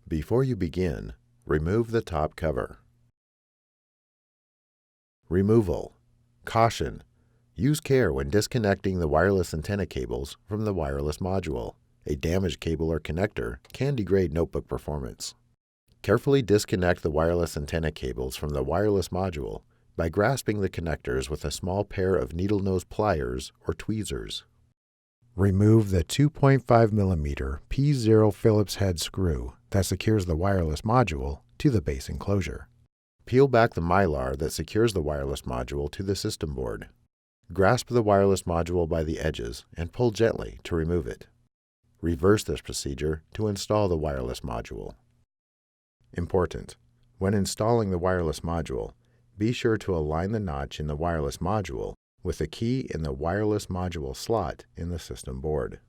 Before you begin, remove the top cover. Removal. Caution! Use care when disconnecting the wireless antenna cables from the wireless module. A damaged cable or connector can degrade notebook performance. Carefully disconnect the wireless antenna cables from the wireless module by grasping the connectors with a small pair of needle nose pliers or tweezers. Remove the 2.5 mm P0 Phillips head screw that secures the wireless module to the base enclosure. Peel back the mylar that secures the wireless module to the system board. Grasp the wireless module by the edges and pull gently to remove it. Reverse this procedure to install the wireless module. Important: when installing the wireless module, be sure to align the notch in the wireless module with the key in the wireless module slot in the system board.